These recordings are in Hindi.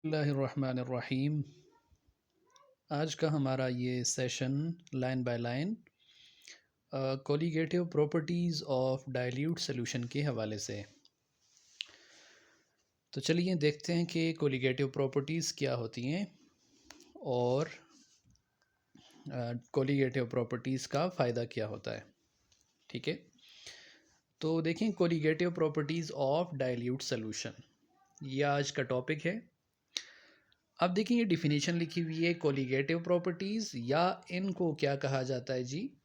बिस्मिल्लाहिर्रहमानिर्रहीम। आज का हमारा ये session line by line colligative properties of dilute solution के हवाले से है। तो चलिए देखते हैं कि कोलिगेटिव प्रॉपर्टीज़ क्या होती हैं और कोलिगेटिव प्रॉपर्टीज़ का फ़ायदा क्या होता है। ठीक है, तो देखें colligative properties of dilute solution, ये आज का टॉपिक है। अब देखिए ये डिफिनीशन लिखी हुई है कोलिगेटिव प्रॉपर्टीज़, या इनको क्या कहा जाता है जी,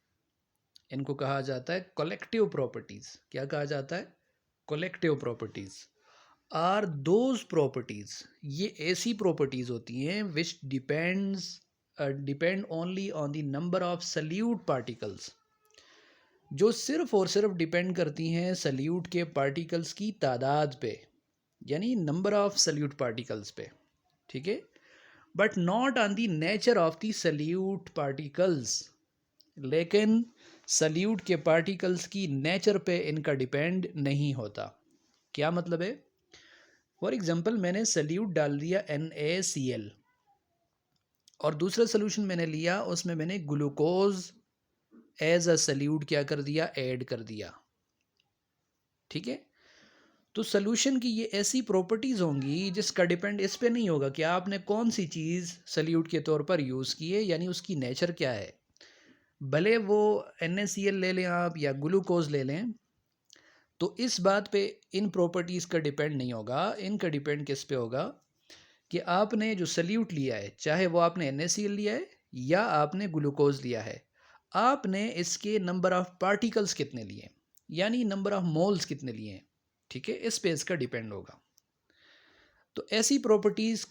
इनको कहा जाता है कलेक्टिव प्रॉपर्टीज़। क्या कहा जाता है? Collective properties are those properties, ये ऐसी प्रॉपर्टीज़ होती हैं which depend only on the number of solute particles, जो सिर्फ और सिर्फ डिपेंड करती हैं सल्यूट के पार्टिकल्स की तादाद पे, यानी नंबर ऑफ सल्यूट पार्टिकल्स पे। ठीक है, but not on the nature of the salute particles, लेकिन सल्यूट के पार्टिकल्स की नेचर पे इनका डिपेंड नहीं होता। क्या मतलब है? फॉर एग्जांपल मैंने सल्यूट डाल दिया NaCl और दूसरा सोल्यूशन मैंने लिया, उसमें मैंने ग्लूकोज एज अ सल्यूट क्या कर दिया, ऐड कर दिया। ठीक है, तो सोल्यूशन की ये ऐसी प्रॉपर्टीज़ होंगी जिसका डिपेंड इस पे नहीं होगा कि आपने कौन सी चीज़ सल्यूट के तौर पर यूज़ की है, यानी उसकी नेचर क्या है। भले वो NaCl ले लें आप या ग्लूकोज ले लें, तो इस बात पे इन प्रॉपर्टीज़ का डिपेंड नहीं होगा। इनका डिपेंड किस पे होगा कि आपने जो सल्यूट लिया है, चाहे वो आपने NaCl लिया है या आपने ग्लूकोज लिया है, आपने इसके नंबर ऑफ पार्टिकल्स कितने लिए, यानी नंबर ऑफ मोल्स कितने लिए हैं। ठीक है, इस पे इसका डिपेंड होगा। तो ऐसी प्रॉपर्टीज़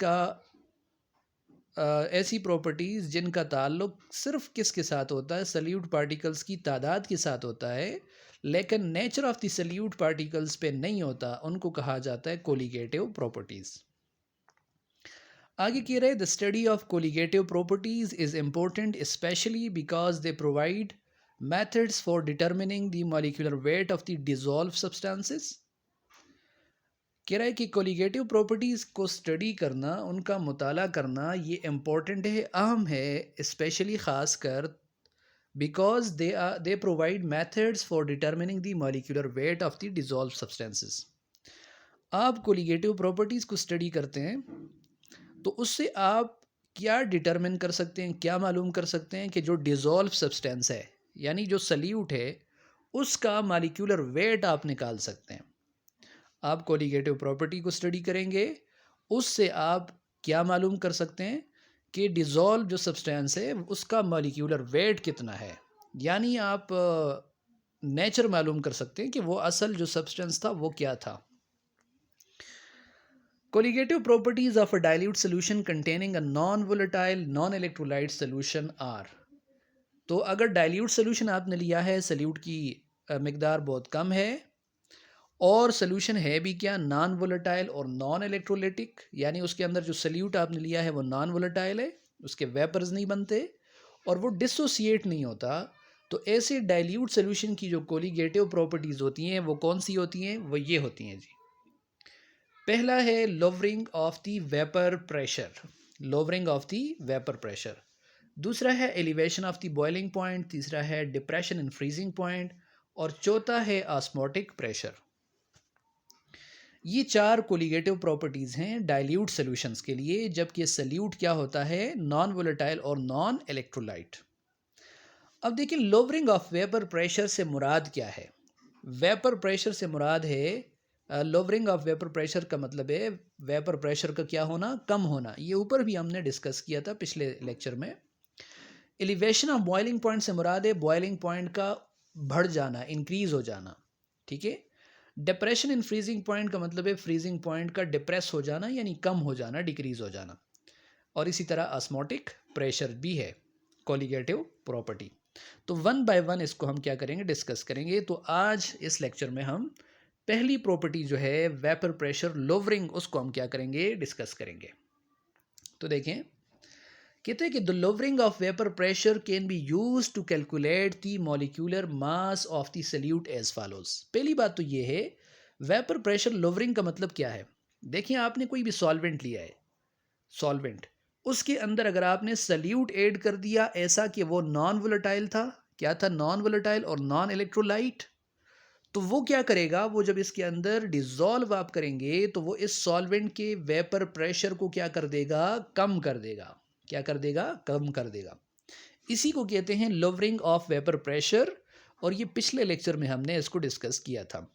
जिनका ताल्लुक सिर्फ किसके साथ होता है, सल्यूट पार्टिकल्स की तादाद के साथ होता है, लेकिन nature of the salute particles पे नहीं होता, उनको कहा जाता है कोलिगेटिव प्रॉपर्टीज़। आगे कह रहे the study of colligative properties is important specially because they provide methods for determining the molecular weight of the dissolved substances। कह रहा है कि कोलिगेटिव प्रॉपर्टीज़ को स्टडी करना, उनका मुताला करना, ये इम्पोर्टेंट है, अहम है, स्पेशली ख़ास कर because they provide methods for determining the molecular weight of the dissolve substances. आप कोलिगेटिव प्रॉपर्टीज़ को स्टडी करते हैं तो उससे आप क्या डिटर्मिन कर सकते हैं, क्या मालूम कर सकते हैं कि जो डिज़ोल्व सब्सटेंस है, यानी जो सल्यूट है, उसका मॉलिक्यूलर वेट आप निकाल सकते हैं। आप कोलिगेटिव प्रॉपर्टी को स्टडी करेंगे, उससे आप क्या मालूम कर सकते हैं कि डिज़ोल्व जो सब्सटेंस है उसका मॉलिक्यूलर वेट कितना है, यानी आप नेचर मालूम कर सकते हैं कि वो असल जो सब्सटेंस था वो क्या था। Colligative properties of a dilute solution containing a non-volatile non-electrolyte solution are। तो अगर डाइल्यूट सोल्यूशन आपने लिया है, सल्यूट की मकदार बहुत कम है और सोल्यूशन है भी क्या, नॉन वोलेटाइल और नॉन इलेक्ट्रोलिटिक, यानी उसके अंदर जो सल्यूट आपने लिया है वो नॉन वोलेटाइल है, उसके वेपर्स नहीं बनते और वो डिसोसिएट नहीं होता, तो ऐसे डाइल्यूट सोल्यूशन की जो कोलिगेटिव प्रॉपर्टीज़ होती हैं वो कौन सी होती हैं? वो ये होती हैं जी। पहला है lowering of the vapour pressure, lowering of the vapour pressure. दूसरा है elevation of the boiling point. तीसरा है डिप्रेशन इन फ्रीजिंग पॉइंट। और चौथा है ऑस्मोटिक प्रेशर। ये चार कोलिगेटिव प्रॉपर्टीज़ हैं डाइल्यूट सॉल्यूशंस के लिए, जबकि सल्यूट क्या होता है, नॉन वोलेटाइल और नॉन इलेक्ट्रोलाइट। अब देखिए लोवरिंग ऑफ वेपर प्रेशर से मुराद क्या है। वेपर प्रेशर से मुराद है, लोवरिंग ऑफ वेपर प्रेशर का मतलब है वेपर प्रेशर का क्या होना, कम होना। ये ऊपर भी हमने डिस्कस किया था पिछले लेक्चर में। एलिवेशन ऑफ बॉइलिंग पॉइंट से मुराद है बॉइलिंग पॉइंट का बढ़ जाना, इंक्रीज हो जाना। ठीक है, डिप्रेशन इन फ्रीजिंग पॉइंट का मतलब है फ्रीजिंग पॉइंट का डिप्रेस हो जाना, यानी कम हो जाना, डिक्रीज हो जाना। और इसी तरह ऑस्मोटिक प्रेशर भी है कोलिगेटिव प्रॉपर्टी। तो वन बाय वन इसको हम क्या करेंगे, डिस्कस करेंगे। तो आज इस लेक्चर में हम पहली प्रॉपर्टी जो है वेपर प्रेशर लोवरिंग, उसको हम क्या करेंगे, डिस्कस करेंगे। तो देखें, कहते हैं कि the lowering of vapour pressure can be use to calculate the molecular mass of the solute as follows. पहली बात तो ये है वेपर प्रेशर लोवरिंग का मतलब क्या है। देखिए आपने कोई भी सॉल्वेंट लिया है, सॉल्वेंट, उसके अंदर अगर आपने सल्यूट ऐड कर दिया ऐसा कि वो नॉन वोलेटाइल था, क्या था, नॉन वोलेटाइल और नॉन इलेक्ट्रोलाइट, तो वो क्या करेगा, वो जब इसके अंदर डिसॉल्व आप करेंगे तो वो इस सॉल्वेंट के वेपर प्रेशर को क्या कर देगा, कम कर देगा। क्या कर देगा, कम कर देगा। इसी को कहते हैं लोवरिंग ऑफ वेपर प्रेशर, और ये पिछले लेक्चर में हमने इसको डिस्कस किया था।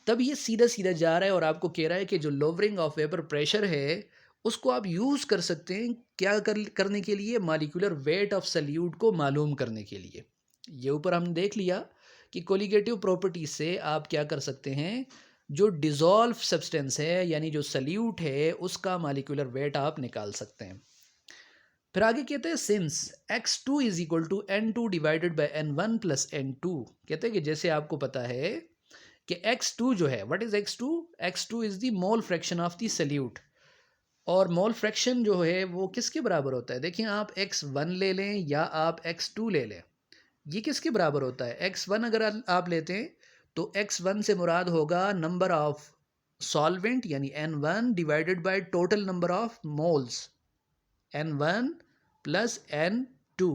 तब ये सीधा सीधा जा रहा है और आपको कह रहा है कि जो लोवरिंग ऑफ वेपर प्रेशर है उसको आप यूज़ कर सकते हैं क्या करने के लिए, मॉलिक्यूलर वेट ऑफ सल्यूट को मालूम करने के लिए। ये ऊपर हमने देख लिया कि कोलिगेटिव प्रॉपर्टी से आप क्या कर सकते हैं, जो डिसॉल्व सब्सटेंस है यानी जो सल्यूट है उसका मॉलिक्यूलर वेट आप निकाल सकते हैं। फिर आगे कहते हैं since x2 is equal to n2 divided by n1 plus n2, कहते हैं कि जैसे आपको पता है कि x2 जो है, what is x2, x2 is the mole fraction of the salute, और मोल फ्रैक्शन जो है वो किसके बराबर होता है, देखिए आप x1 ले लें या आप x2 ले लें, ये किसके बराबर होता है, x1 अगर आप लेते हैं तो x1 से मुराद होगा नंबर ऑफ सॉल्वेंट यानी n1 divided by total number of moles n1 plus n2।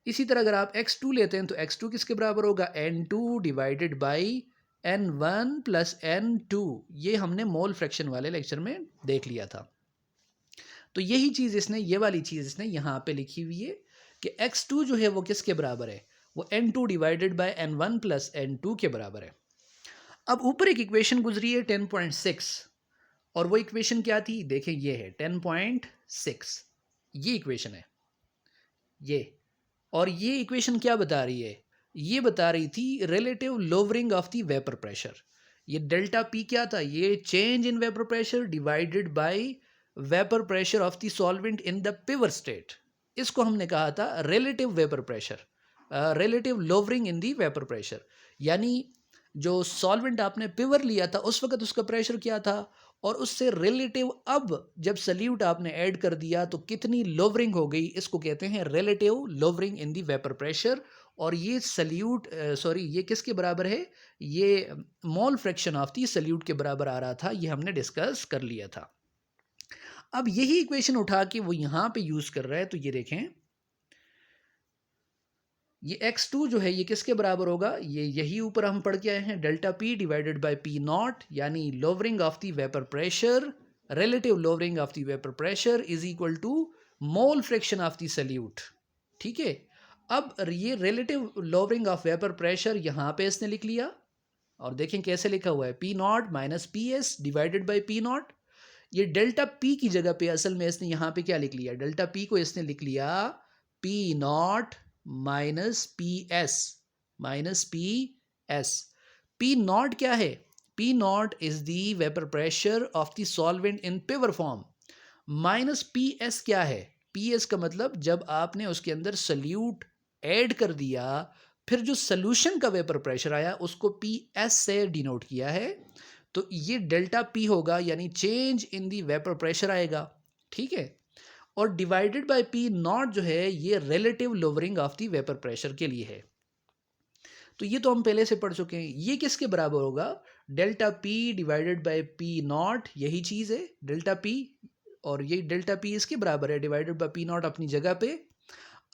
इसी तरह अगर आप x2 लेते हैं तो x2 किसके बराबर होगा, n2 divided by n1 plus n2। ये हमने मोल फ्रैक्शन वाले लेक्चर में देख लिया था। तो यही चीज़ इसने, ये वाली चीज़ इसने यहाँ पे लिखी हुई है कि x2 जो है वो किसके बराबर है, वो n2 divided by n1 plus n2 के बराबर है। अब ऊपर एक इक्वेशन गुजरी है 10.6, और वो इक्वेशन क्या थी, देखें ये है 10.6, ये इक्वेशन है ये, और ये इक्वेशन क्या बता रही है, ये बता रही थी relative lowering of the vapour pressure. ये डेल्टा पी क्या था, ये change in vapour pressure divided by vapour pressure of the solvent in the pure state. इसको हमने कहा था relative vapour pressure, relative lowering in the vapour pressure, यानी जो सॉल्वेंट आपने पिवर लिया था उस वक्त उसका प्रेशर क्या था, और उससे रिलेटिव अब जब सल्यूट आपने ऐड कर दिया तो कितनी लोवरिंग हो गई, इसको कहते हैं relative lowering in the vapour pressure. और ये सल्यूट ये किसके बराबर है, ये mole fraction of the solute के बराबर आ रहा था, ये हमने डिस्कस कर लिया था। अब यही इक्वेशन उठा के वो यहाँ पे यूज़ कर रहा है, तो ये देखें ये x2 जो है ये किसके बराबर होगा, ये यही ऊपर हम पढ़ के आए हैं, delta P divided by P nought, यानी lowering of the vapour pressure, relative lowering of the vapour pressure is equal to mole fraction of the solute. ठीक है, अब ये relative lowering of vapour pressure यहाँ पे इसने लिख लिया, और देखें कैसे लिखा हुआ है, P not minus P S divided by P not. ये डेल्टा पी की जगह पे असल में इसने यहाँ पे क्या लिख लिया, डेल्टा पी को इसने लिख लिया P not minus P S. P not क्या है, P not is the vapour pressure of the solvent in pure form, minus P S क्या है, पी एस का मतलब जब आपने उसके अंदर सल्यूट ऐड कर दिया फिर जो सॉल्यूशन का वेपर प्रेशर आया उसको पी एस से डिनोट किया है, तो ये डेल्टा पी होगा यानी change in the vapour pressure आएगा। ठीक है, और डिवाइडेड बाय पी नॉट जो है ये relative lowering of the vapour pressure के लिए है। तो ये तो हम पहले से पढ़ चुके हैं, ये किसके बराबर होगा, delta P divided by P not, यही चीज़ है डेल्टा पी, और ये डेल्टा पी इसके बराबर है डिवाइडेड बाय पी नॉट अपनी जगह पे।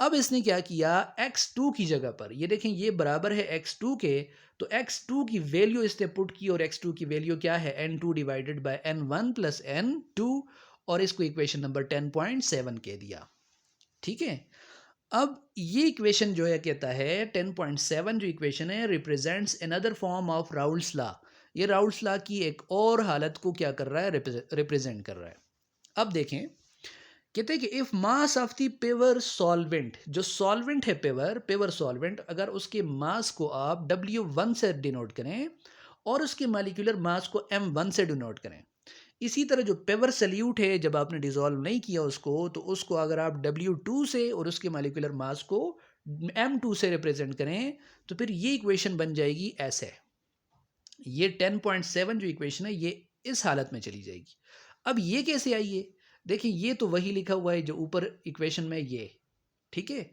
अब इसने क्या किया, x2 की जगह पर, ये देखें ये बराबर है x2 के, तो x2 की वैल्यू इसने पुट की, और x2 की वैल्यू क्या है, n2 divided by n1 plus n2, और इसको इक्वेशन नंबर 10.7 कह दिया। ठीक है, अब ये इक्वेशन जो है कहता है 10.7 जो इक्वेशन है represents another form of Raoult's law, ये राउल्स लॉ की एक और हालत को क्या कर रहा है, रिप्रेजेंट कर रहा है। अब देखें, कहते हैं कि if mass of the pure solvent, जो सॉल्वेंट है पेवर सॉल्वेंट, अगर उसके मास को आप W1 से डिनोट करें और उसके मॉलिक्यूलर मास को M1 से डिनोट करें, इसी तरह जो पेवर सल्यूट है जब आपने डिसॉल्व नहीं किया उसको, तो उसको अगर आप W2 से और उसके मॉलिक्यूलर मास को M2 से रिप्रेजेंट करें तो फिर ये इक्वेशन बन जाएगी ऐसे, ये 10.7 जो इक्वेशन है ये इस हालत में चली जाएगी। अब ये कैसे आई है, देखिए ये तो वही लिखा हुआ है जो ऊपर इक्वेशन में ये, ठीक है,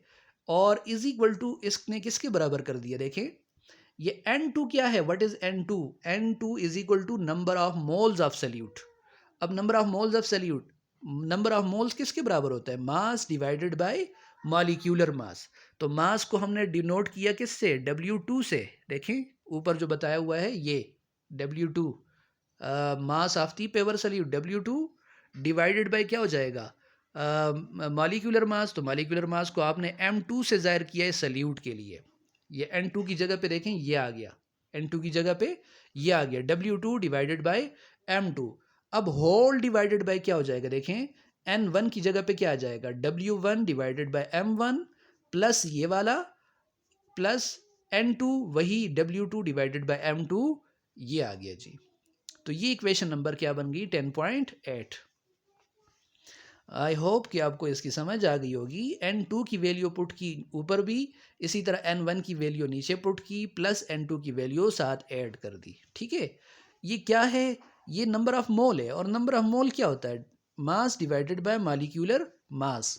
और इज इक्वल टू इसने किसके बराबर कर दिया, देखें ये N2 क्या है, what is N2, N2 is equal to number of moles of solute. अब number of moles of solute, number of moles किसके बराबर होता है? Mass divided by molecular mass. तो मास को हमने डिनोट किया किससे? W2 से। देखें ऊपर जो बताया हुआ है ये W2, mass of the pure solute W2 divided by क्या हो जाएगा? Molecular mass. तो मॉलिक्यूलर मास को आपने M2 से ज़ाहिर किया है सल्यूट के लिए। ये N2 की जगह पे देखें ये आ गया, N2 की जगह पे ये आ गया, W2 डिवाइडेड बाय M2। अब होल डिवाइडेड बाय क्या हो जाएगा? देखें N1 की जगह पे क्या आ जाएगा? W1 divided by M1 plus ये वाला प्लस N2 वही W2 डिवाइडेड बाय M2, ये आ गया जी। तो ये इक्वेशन नंबर क्या बन गई? 10.8। आई होप कि आपको इसकी समझ आ गई होगी। N2 की वैल्यू पुट की ऊपर भी, इसी तरह N1 की वैल्यू नीचे पुट की, प्लस N2 की वैल्यू साथ ऐड कर दी। ठीक है, ये क्या है? ये नंबर ऑफ मोल है। और नंबर ऑफ मोल क्या होता है? मास डिवाइडेड बाय मॉलिक्यूलर मास।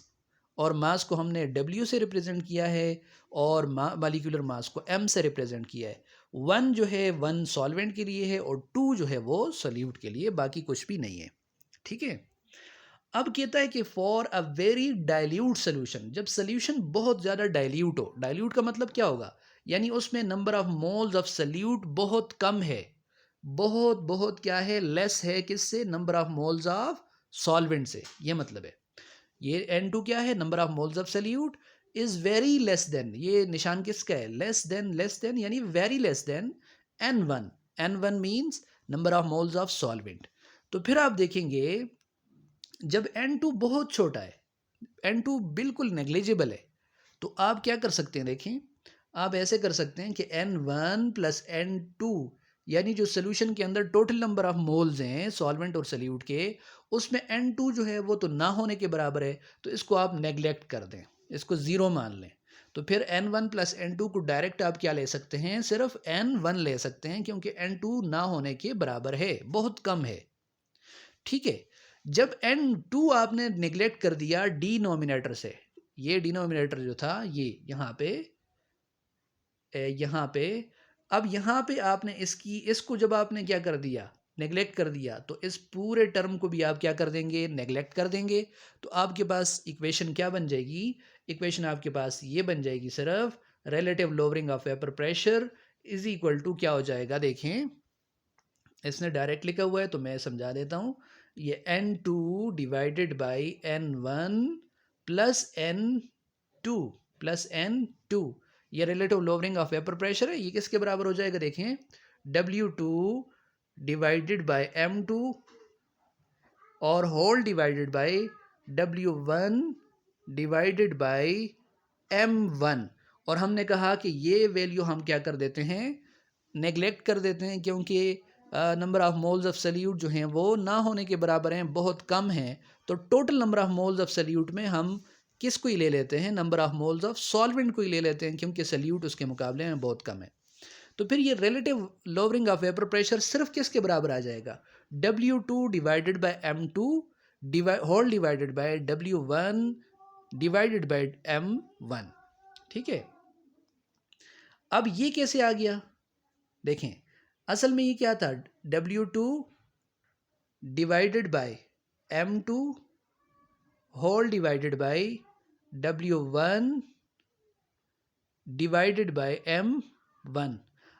और मास को हमने W से रिप्रेजेंट किया है और मॉलिक्यूलर मास को M से रिप्रेजेंट किया है। 1 जो है 1 सॉल्वेंट के लिए है और 2 जो है वो सॉल्यूट के लिए, बाकी कुछ भी नहीं है। ठीक है, अब कहता है कि for a very dilute solution, जब सोल्यूशन बहुत ज़्यादा डाइल्यूट हो, डाइल्यूट का मतलब क्या होगा? यानी उसमें number of moles of salute बहुत कम है, बहुत बहुत क्या है? लेस है। किससे? Number of moles of solvent से। ये मतलब है ये N2 क्या है? Number of moles of salute is very less than, ये निशान किसका है? लेस देन यानी very less than N1। N1 means number of moles of solvent. तो फिर आप देखेंगे जब N2 बहुत छोटा है, N2 बिल्कुल नेग्लिजिबल है, तो आप क्या कर सकते हैं? देखें, आप ऐसे कर सकते हैं कि N1 प्लस N2, यानी जो सोल्यूशन के अंदर टोटल नंबर ऑफ मोल्स हैं सॉल्वेंट और सल्यूट के, उसमें N2 जो है वो तो ना होने के बराबर है, तो इसको आप नेग्लेक्ट कर दें, इसको ज़ीरो मान लें। तो फिर N1 प्लस N2 को डायरेक्ट आप क्या ले सकते हैं? सिर्फ N1 ले सकते हैं, क्योंकि N2 ना होने के बराबर है, बहुत कम है। ठीक है, जब N2 आपने निगलेक्ट कर दिया डिनोमिनेटर से, ये डिनोमिनेटर जो था ये यहाँ पे, अब यहाँ पे आपने इसको जब आपने क्या कर दिया? नेगलेक्ट कर दिया, तो इस पूरे टर्म को भी आप क्या कर देंगे? नेगलेक्ट कर देंगे। तो आपके पास इक्वेशन क्या बन जाएगी? इक्वेशन आपके पास ये बन जाएगी, सिर्फ relative lowering of vapour pressure is equal to क्या हो जाएगा? देखें, इसने डायरेक्ट लिखा हुआ है तो मैं समझा देता हूँ। ये N2 divided by N1 plus N2 plus N2, ये relative lowering of vapour pressure है। ये किसके बराबर हो जाएगा? देखें, W2 डिवाइडेड बाई M2 और whole divided by W1 divided by M1। और हमने कहा कि ये वैल्यू हम क्या कर देते हैं? नेगलेक्ट कर देते हैं, क्योंकि number of moles of salute जो हैं वो ना होने के बराबर हैं, बहुत कम हैं। तो total number of moles of salute में हम किसको ही ले लेते हैं? Number of moles of solvent को ही ले लेते हैं, क्योंकि सल्यूट उसके मुकाबले में बहुत कम है। तो फिर ये relative lowering of vapour pressure सिर्फ किसके बराबर आ जाएगा? W2 divided by M2 whole divided by W1 divided by M1। ठीक है, अब ये कैसे आ गया? देखें, असल में ये क्या था? W2 divided by M2 whole divided by W1 divided by M1।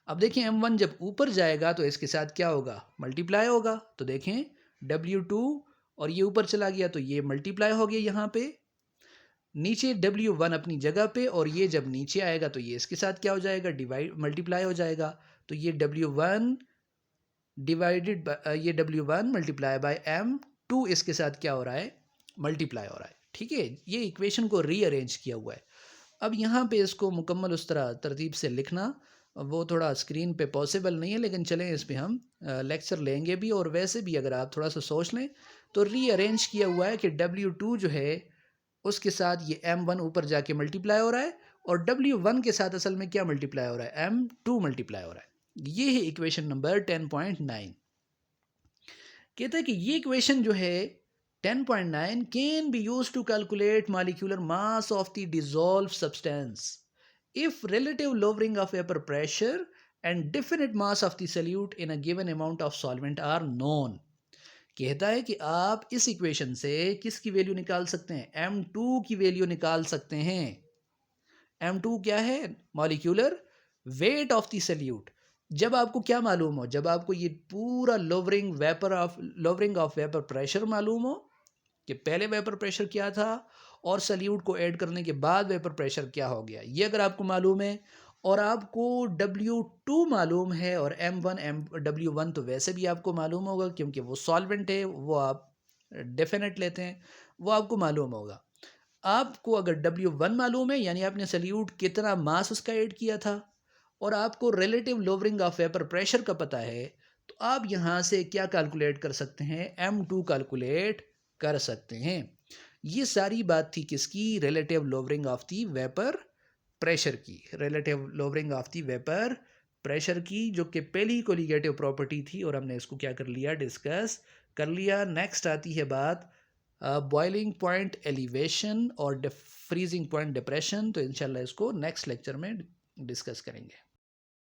अब देखें, M1 जब ऊपर जाएगा तो इसके साथ क्या होगा? मल्टीप्लाई होगा। तो देखें, W2 और ये ऊपर चला गया तो ये मल्टीप्लाई हो गया यहाँ पे, नीचे W1 अपनी जगह पे, और ये जब नीचे आएगा तो ये इसके साथ क्या हो जाएगा? डिवाइड मल्टीप्लाई हो जाएगा। तो ये W1 डिवाइडेड ये W1 मल्टीप्लाई बाय M2 इसके साथ क्या हो रहा है? मल्टीप्लाई हो रहा है। ठीक है, ये इक्वेशन को रीअरेंज किया हुआ है। अब यहाँ पे इसको मुकम्मल उस तरह तरतीब से लिखना वो थोड़ा स्क्रीन पे पॉसिबल नहीं है, लेकिन चलें इस पे हम लेक्चर लेंगे भी। और वैसे भी अगर आप थोड़ा सा सोच लें तो रीअरेंज किया हुआ है कि W2 जो है उसके साथ ये M1 ऊपर जाके मल्टीप्लाई हो रहा है, और W1 के साथ असल में क्या मल्टीप्लाई हो रहा है? M2 मल्टीप्लाई हो रहा है। ये है इक्वेशन नंबर 10.9। कहता है कि ये इक्वेशन जो है 10.9 can be used to calculate molecular mass of the dissolved substance if relative lowering of vapour pressure and definite mass of the solute in a given amount of solvent are known. कहता है कि आप इस इक्वेशन से किसकी वैल्यू निकाल सकते हैं, M2 की वैल्यू निकाल सकते हैं। M2 क्या है, molecular weight of the salute. जब आपको क्या मालूम हो, जब आपको ये पूरा लोवरिंग ऑफ वेपर प्रेशर मालूम हो कि पहले वेपर प्रेशर क्या था और सल्यूट को ऐड करने के बाद वेपर प्रेशर क्या हो गया, ये अगर आपको मालूम है और आपको W2 मालूम है और W1 तो वैसे भी आपको मालूम होगा क्योंकि वो सॉल्वेंट है, वो आप डेफिनेट लेते हैं, वो आपको मालूम होगा। आपको अगर W1 मालूम है यानी आपने सल्यूट कितना मास उसका ऐड किया था और आपको relative lowering of vapour pressure का पता है, तो आप यहाँ से क्या कैलकुलेट कर सकते हैं, M2 कैलकुलेट कर सकते हैं। ये सारी बात थी किसकी, relative lowering of the vapour pressure की, relative lowering of the vapour pressure की, जो कि पहली कोलिगेटिव प्रॉपर्टी थी और हमने इसको क्या कर लिया, डिस्कस कर लिया। नेक्स्ट आती है बात बॉइलिंग पॉइंट एलिवेशन और फ्रीजिंग पॉइंट डिप्रेशन, तो इंशाल्लाह इसको नेक्स्ट लेक्चर में डिस्कस करेंगे।